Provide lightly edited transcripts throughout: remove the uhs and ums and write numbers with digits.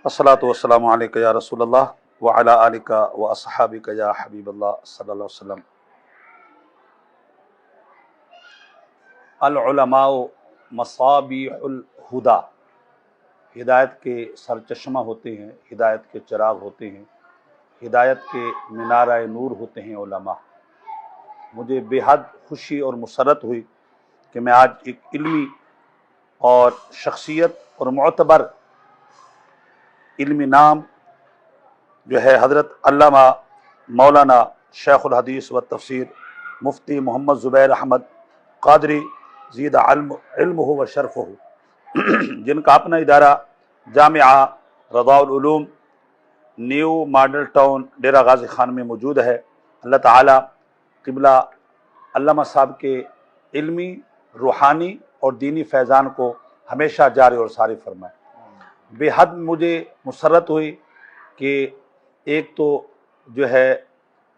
الصلاۃ والسلام علیک یا رسول اللہ وعلی آلک و اصحابک یا حبیب اللہ صلی اللہ علیہ وسلم۔ العلماء مصابیح الہدیٰ، ہدایت کے سرچشمہ ہوتے ہیں، ہدایت کے چراغ ہوتے ہیں، ہدایت کے مینارہ نور ہوتے ہیں علماء۔ مجھے بے حد خوشی اور مسرت ہوئی کہ میں آج ایک علمی اور شخصیت اور معتبر علمی نام جو ہے حضرت علامہ مولانا شیخ الحدیث و تفسیر مفتی محمد زبیر احمد قادری زید علمہ و شرفہ، جن کا اپنا ادارہ جامعہ رضاء العلوم new model town Dera Ghazi Khan میں موجود ہے۔ اللہ تعالیٰ قبلہ علامہ صاحب کے علمی، روحانی اور دینی فیضان کو ہمیشہ جاری اور ساری فرمائے۔ بے حد مجھے مسرت ہوئی کہ ایک تو جو ہے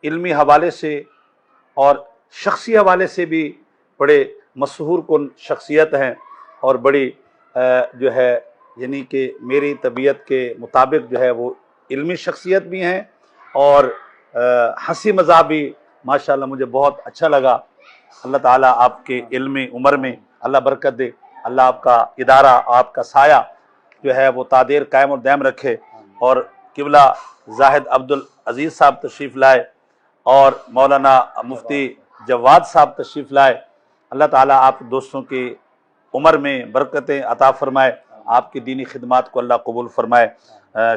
علمی حوالے سے اور شخصی حوالے سے بھی بڑے مشہور کن شخصیت ہیں، اور بڑی جو ہے یعنی کہ میری طبیعت کے مطابق جو ہے وہ علمی شخصیت بھی ہیں، اور ہنسی مزاح بھی ماشاءاللہ مجھے بہت اچھا لگا۔ اللہ تعالیٰ آپ کے علمی عمر میں اللہ برکت دے، اللہ آپ کا ادارہ، آپ کا سایہ جو ہے وہ تادیر قائم اور دائم رکھے، اور قبلہ زاہد عبدالعزیز صاحب تشریف لائے اور مولانا مفتی جواد صاحب تشریف لائے۔ اللہ تعالیٰ آپ دوستوں کی عمر میں برکتیں عطا فرمائے، آپ کی دینی خدمات کو اللہ قبول فرمائے۔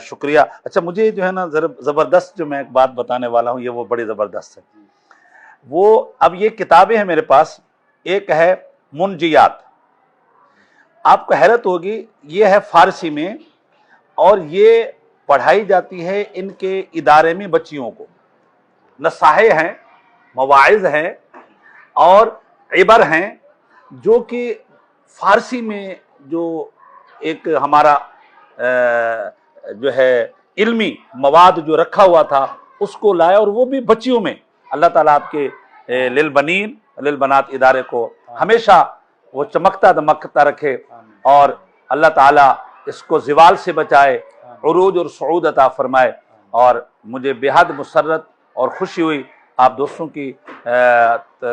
شکریہ۔ اچھا، مجھے جو ہے نا زبردست جو میں ایک بات بتانے والا ہوں، یہ وہ بڑی زبردست ہے۔ وہ اب یہ کتابیں ہیں میرے پاس، ایک ہے منجیات، آپ کو حیرت ہوگی یہ ہے فارسی میں، اور یہ پڑھائی جاتی ہے ان کے ادارے میں بچیوں کو۔ نصائح ہیں، مواعظ ہیں اور عبر ہیں، جو کہ فارسی میں جو ایک ہمارا جو ہے علمی مواد جو رکھا ہوا تھا اس کو لایا، اور وہ بھی بچیوں میں۔ اللہ تعالیٰ آپ کے للبنین للبنات ادارے کو ہمیشہ وہ چمکتا دمکتا رکھے، اور اللہ تعالیٰ اس کو زوال سے بچائے، عروج اور صعود عطا فرمائے۔ اور مجھے بے حد مسرت اور خوشی ہوئی، آپ دوستوں کی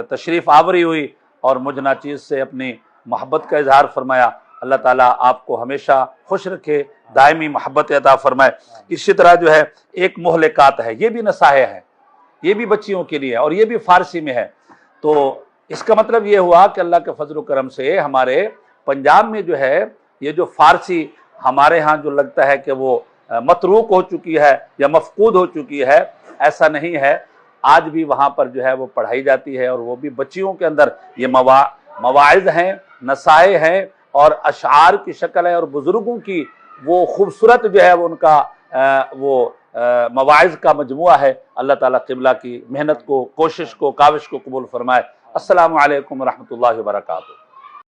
تشریف آوری ہوئی اور مجھ ناچیز سے اپنی محبت کا اظہار فرمایا۔ اللہ تعالیٰ آپ کو ہمیشہ خوش رکھے، دائمی محبت عطا فرمائے۔ اسی طرح جو ہے ایک مہلکات ہے، یہ بھی نصائح ہے، یہ بھی بچیوں کے لیے، اور یہ بھی فارسی میں ہے۔ تو اس کا مطلب یہ ہوا کہ اللہ کے فضل و کرم سے ہمارے پنجاب میں جو ہے یہ جو فارسی ہمارے ہاں جو لگتا ہے کہ وہ متروک ہو چکی ہے یا مفقود ہو چکی ہے، ایسا نہیں ہے۔ آج بھی وہاں پر جو ہے وہ پڑھائی جاتی ہے، اور وہ بھی بچیوں کے اندر یہ مواعظ ہیں، نصائح ہیں اور اشعار کی شکل ہے، اور بزرگوں کی وہ خوبصورت جو ہے وہ ان کا وہ مواعظ کا مجموعہ ہے۔ اللہ تعالیٰ قبلہ کی محنت کو، کوشش کو، کاوش کو قبول فرمائے۔ السلام علیکم ورحمۃ اللہ وبرکاتہ۔